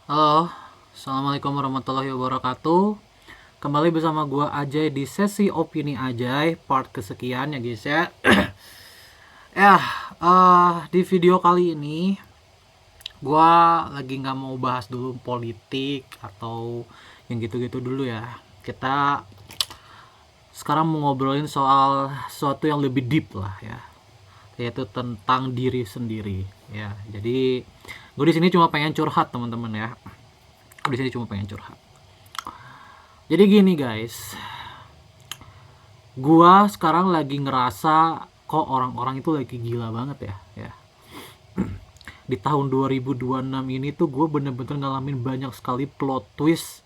Halo, Assalamualaikum warahmatullahi wabarakatuh. Kembali bersama gua Ajay di sesi opini Ajay part kesekian ya guys ya. Ya, di video kali ini gua lagi nggak mau bahas dulu politik atau yang gitu-gitu dulu ya. Kita sekarang mau ngobrolin soal sesuatu yang lebih deep lah ya, yaitu tentang diri sendiri ya. Jadi gue di sini cuma pengen curhat teman-teman ya. Gue di sini cuma pengen curhat. Jadi gini guys, gua sekarang lagi ngerasa kok orang-orang itu lagi gila banget ya. Di tahun 2026 ini tuh gue bener-bener ngalamin banyak sekali plot twist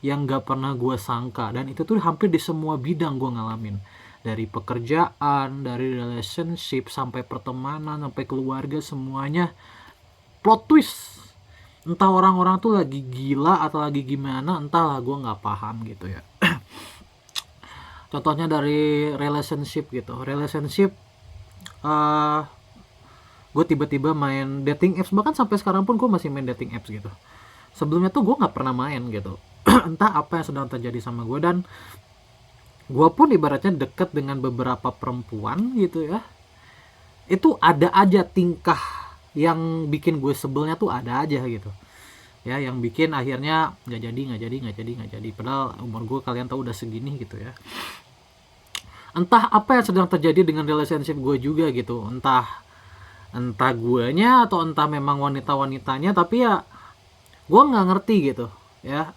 yang gak pernah gue sangka, dan itu tuh hampir di semua bidang gue ngalamin, dari pekerjaan, dari relationship, sampai pertemanan, sampai keluarga, semuanya plot twist. Entah orang-orang tuh lagi gila atau lagi gimana, entahlah, gue nggak paham gitu ya. Contohnya dari relationship gitu, uh, gue tiba-tiba main dating apps, bahkan sampai sekarang pun gue masih main dating apps gitu. Sebelumnya tuh gue nggak pernah main gitu. Entah apa yang sedang terjadi sama gue, dan gue pun ibaratnya deket dengan beberapa perempuan gitu ya, itu ada aja tingkah yang bikin gue sebelnya tuh ada aja gitu ya, yang bikin akhirnya nggak jadi, padahal umur gue kalian tahu udah segini gitu ya. Entah apa yang sedang terjadi dengan relationship gue juga gitu, entah entah guanya atau entah memang wanita-wanitanya, tapi ya gue nggak ngerti gitu ya.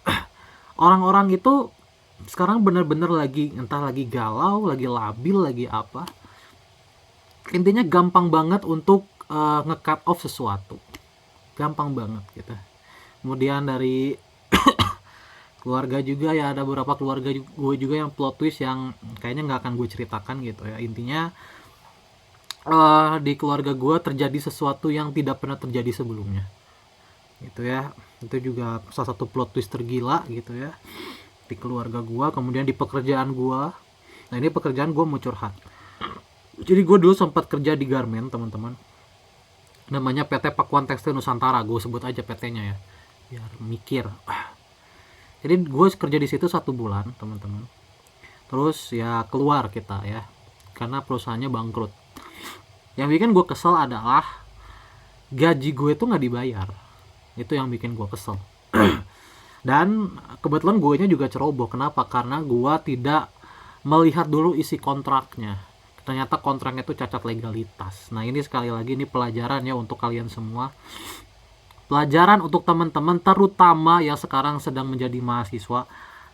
Orang-orang itu sekarang bener-bener lagi, entah lagi galau, lagi labil, lagi apa, intinya gampang banget untuk nge-cut off sesuatu, gampang banget gitu. Kemudian dari keluarga juga ya, ada beberapa keluarga gue juga yang plot twist yang kayaknya nggak akan gue ceritakan gitu ya. Intinya di keluarga gue terjadi sesuatu yang tidak pernah terjadi sebelumnya gitu ya. Itu juga salah satu plot twist tergila gitu ya di keluarga gue. Kemudian di pekerjaan gue, nah ini pekerjaan gue mau curhat. Jadi gue dulu sempat kerja di garment teman-teman, namanya PT Pakuan Tekstil Nusantara, gue sebut aja PT-nya ya biar mikir. Jadi gue kerja di situ 1 bulan teman-teman, terus ya keluar kita ya karena perusahaannya bangkrut. Yang bikin gue kesel adalah gaji gue tuh nggak dibayar, itu yang bikin gue kesel. Dan kebetulan gue nya juga ceroboh. Kenapa? Karena gue tidak melihat dulu isi kontraknya, ternyata kontraknya itu cacat legalitas. Nah ini sekali lagi ini pelajaran ya untuk kalian semua, pelajaran untuk teman-teman terutama yang sekarang sedang menjadi mahasiswa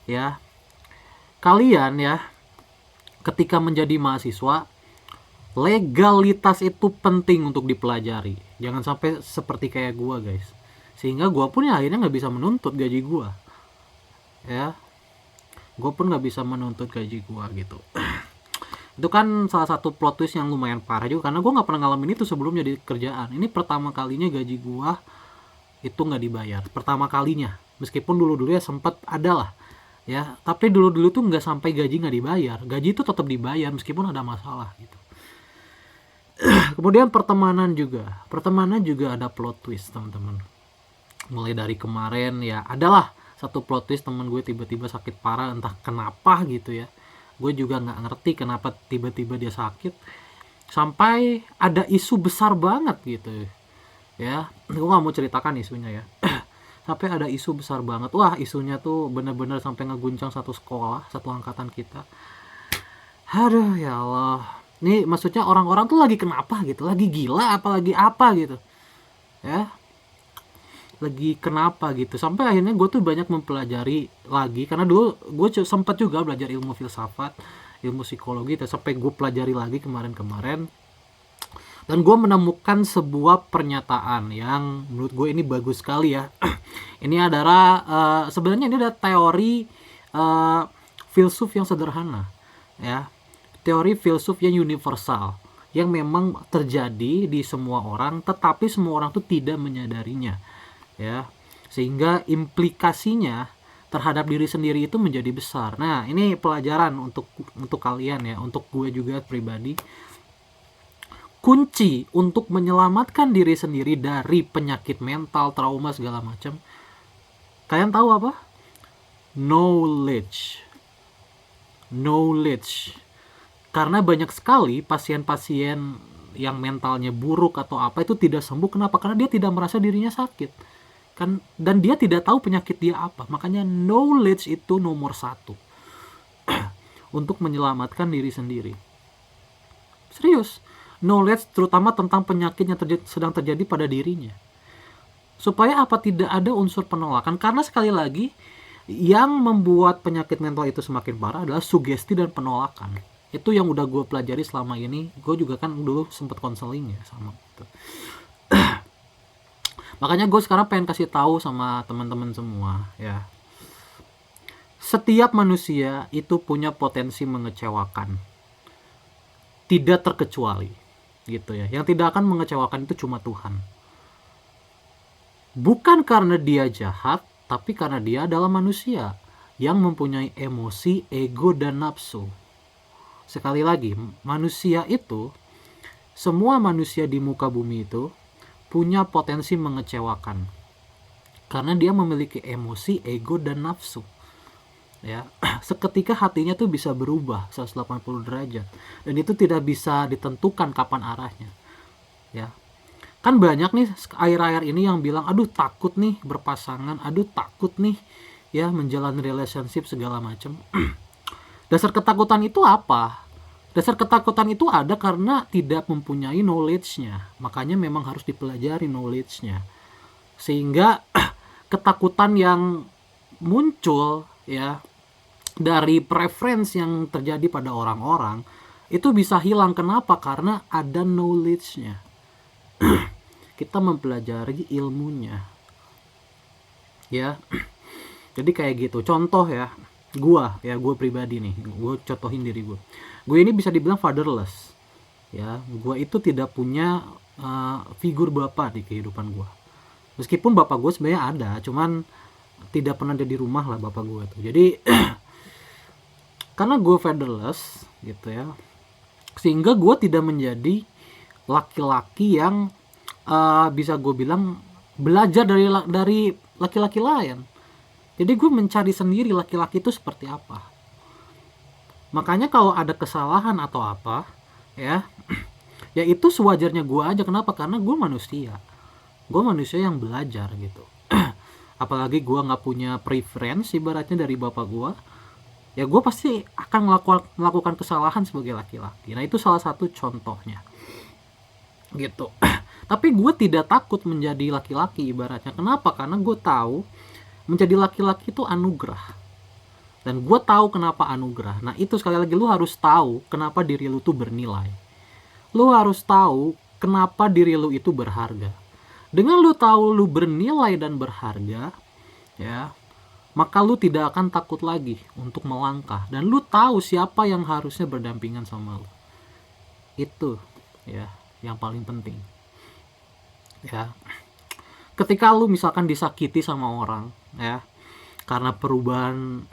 ya. Kalian ya, ketika menjadi mahasiswa, legalitas itu penting untuk dipelajari. Jangan sampai seperti kayak gua guys, sehingga gua pun ya akhirnya nggak bisa menuntut gaji gua ya. Gua pun nggak bisa menuntut gaji gua gitu. Itu kan salah satu plot twist yang lumayan parah juga, karena gua nggak pernah ngalamin itu sebelumnya di kerjaan. Ini pertama kalinya gaji gua itu nggak dibayar, pertama kalinya. Meskipun dulu-dulu ya sempat ada lah ya, tapi dulu-dulu tuh nggak sampai gaji nggak dibayar. Gaji itu tetap dibayar meskipun ada masalah gitu. Kemudian pertemanan juga ada plot twist teman-teman. Mulai dari kemarin ya adalah satu plot twist, teman gue tiba-tiba sakit parah, entah kenapa gitu ya. Gue juga nggak ngerti kenapa tiba-tiba dia sakit, sampai ada isu besar banget gitu ya. Gue nggak mau ceritakan isunya ya. Sampai ada isu besar banget, wah isunya tuh bener-bener sampai ngeguncang satu sekolah, satu angkatan kita. Aduh ya Allah, ini maksudnya orang-orang tuh lagi kenapa gitu, lagi gila apa lagi apa gitu ya, lagi kenapa gitu. Sampai akhirnya gue tuh banyak mempelajari lagi, karena dulu gue sempat juga belajar ilmu filsafat, ilmu psikologi, sampai gue pelajari lagi kemarin-kemarin, dan gue menemukan sebuah pernyataan yang menurut gue ini bagus sekali ya. Ini adalah sebenarnya ini adalah teori filsuf yang sederhana ya, teori filsuf yang universal, yang memang terjadi di semua orang, tetapi semua orang tuh tidak menyadarinya ya, sehingga implikasinya terhadap diri sendiri itu menjadi besar. Nah ini pelajaran untuk kalian ya, untuk gue juga pribadi. Kunci untuk menyelamatkan diri sendiri dari penyakit mental, trauma segala macam, Kalian tahu apa? Knowledge. Karena banyak sekali pasien-pasien yang mentalnya buruk atau apa itu tidak sembuh. Kenapa? Karena dia tidak merasa dirinya sakit kan, dan dia tidak tahu penyakit dia apa. Makanya knowledge itu nomor 1 untuk menyelamatkan diri sendiri. Serius, knowledge terutama tentang penyakit yang sedang terjadi pada dirinya. Supaya apa? Tidak ada unsur penolakan. Karena sekali lagi, yang membuat penyakit mental itu semakin parah adalah sugesti dan penolakan. Itu yang udah gue pelajari selama ini. Gue juga kan dulu sempet konseling ya sama gitu. Makanya gue sekarang pengen kasih tahu sama teman-teman semua ya. Setiap manusia itu punya potensi mengecewakan. Tidak terkecuali gitu ya. Yang tidak akan mengecewakan itu cuma Tuhan. Bukan karena dia jahat, tapi karena dia adalah manusia yang mempunyai emosi, ego, dan nafsu. Sekali lagi, manusia itu, semua manusia di muka bumi itu punya potensi mengecewakan karena dia memiliki emosi, ego, dan nafsu ya. Seketika hatinya tuh bisa berubah 180 derajat dan itu tidak bisa ditentukan kapan arahnya ya. Kan banyak nih akhir-akhir ini yang bilang aduh takut nih berpasangan, aduh takut nih ya menjalani relationship segala macam. Dasar ketakutan itu apa? Dasar ketakutan itu ada karena tidak mempunyai knowledge-nya. Makanya memang harus dipelajari knowledge-nya. Sehingga ketakutan yang muncul ya dari preference yang terjadi pada orang-orang itu bisa hilang. Kenapa? Karena ada knowledge-nya. Kita mempelajari ilmunya. Ya. Jadi kayak gitu. Contoh ya, gue pribadi nih, gue contohin diri gue ini bisa dibilang fatherless ya. Gue itu tidak punya figur bapak di kehidupan gue, meskipun bapak gue sebenarnya ada, cuman tidak pernah ada di rumah lah bapak gue tuh. Jadi karena gue fatherless gitu ya, sehingga gue tidak menjadi laki-laki yang bisa gue bilang belajar dari laki-laki lain. Jadi gue mencari sendiri laki-laki itu seperti apa. Makanya kalau ada kesalahan atau apa ya, ya itu sewajarnya gue aja. Kenapa? Karena gue manusia yang belajar gitu. Apalagi gue nggak punya preference ibaratnya dari bapak gue, ya gue pasti akan melakukan kesalahan sebagai laki-laki. Nah itu salah satu contohnya gitu. Tapi gue tidak takut menjadi laki-laki ibaratnya. Kenapa? Karena gue tahu menjadi laki-laki itu anugerah. Dan gue tahu kenapa anugerah. Nah itu sekali lagi, lu harus tahu kenapa diri lu tuh bernilai. Lu harus tahu kenapa diri lu itu berharga. Dengan lu tahu lu bernilai dan berharga ya, maka lu tidak akan takut lagi untuk melangkah. Dan lu tahu siapa yang harusnya berdampingan sama lu. Itu ya yang paling penting ya. Ketika lu misalkan disakiti sama orang ya, karena perubahan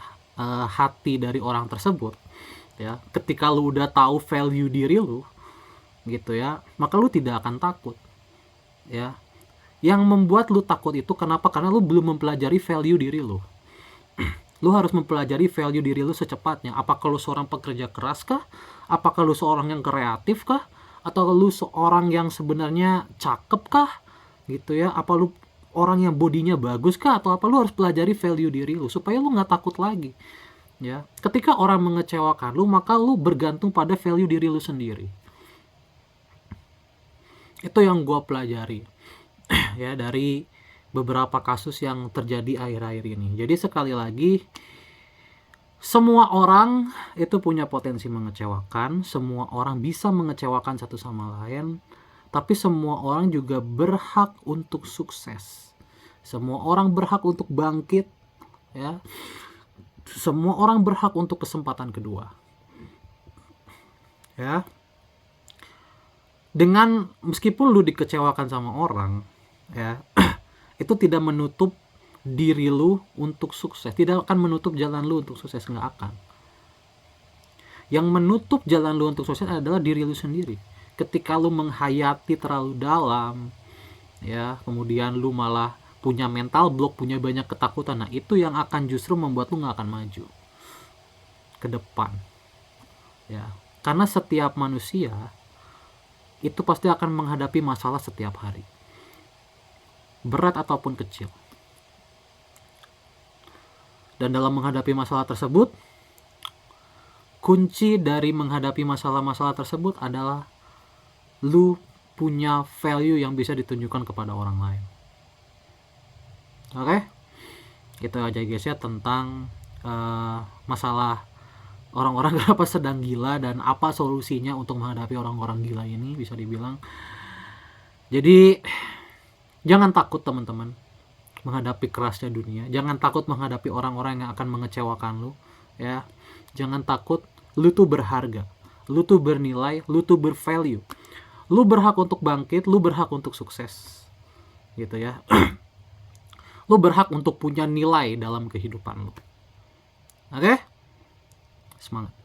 hati dari orang tersebut ya, ketika lu udah tahu value diri lu gitu ya, maka lu tidak akan takut ya. Yang membuat lu takut itu kenapa? Karena lu belum mempelajari value diri lu. Lu harus mempelajari value diri lu secepatnya. Apakah lu seorang pekerja keras kah? Apakah lu seorang yang kreatif kah? Atau lu seorang yang sebenarnya cakep kah? Gitu ya. Apa lu orang yang bodinya bagus kah atau apa? Lu harus pelajari value diri lu supaya lu nggak takut lagi ya. Ketika orang mengecewakan lu, maka lu bergantung pada value diri lu sendiri. Itu yang gue pelajari ya dari beberapa kasus yang terjadi akhir-akhir ini. Jadi sekali lagi, semua orang itu punya potensi mengecewakan, semua orang bisa mengecewakan satu sama lain. Tapi semua orang juga berhak untuk sukses. Semua orang berhak untuk bangkit ya. Semua orang berhak untuk kesempatan kedua. Ya. Dengan meskipun lu dikecewakan sama orang ya, itu tidak menutup diri lu untuk sukses. Tidak akan menutup jalan lu untuk sukses, nggak akan. Yang menutup jalan lu untuk sukses adalah diri lu sendiri. Ketika lu menghayati terlalu dalam ya, kemudian lu malah punya mental block, punya banyak ketakutan. Nah, itu yang akan justru membuat lu nggak akan maju ke depan. Ya, karena setiap manusia itu pasti akan menghadapi masalah setiap hari, berat ataupun kecil. Dan dalam menghadapi masalah tersebut, kunci dari menghadapi masalah-masalah tersebut adalah lu punya value yang bisa ditunjukkan kepada orang lain. Oke? Itu aja guys ya tentang masalah orang-orang kenapa sedang gila dan apa solusinya untuk menghadapi orang-orang gila ini, bisa dibilang. Jadi jangan takut teman-teman menghadapi kerasnya dunia. Jangan takut menghadapi orang-orang yang akan mengecewakan lu, ya. Jangan takut, lu tuh berharga. Lu tuh bernilai, lu tuh bervalue. Lu berhak untuk bangkit, lu berhak untuk sukses. Gitu ya. Lu berhak untuk punya nilai dalam kehidupan lu. Oke? Semangat.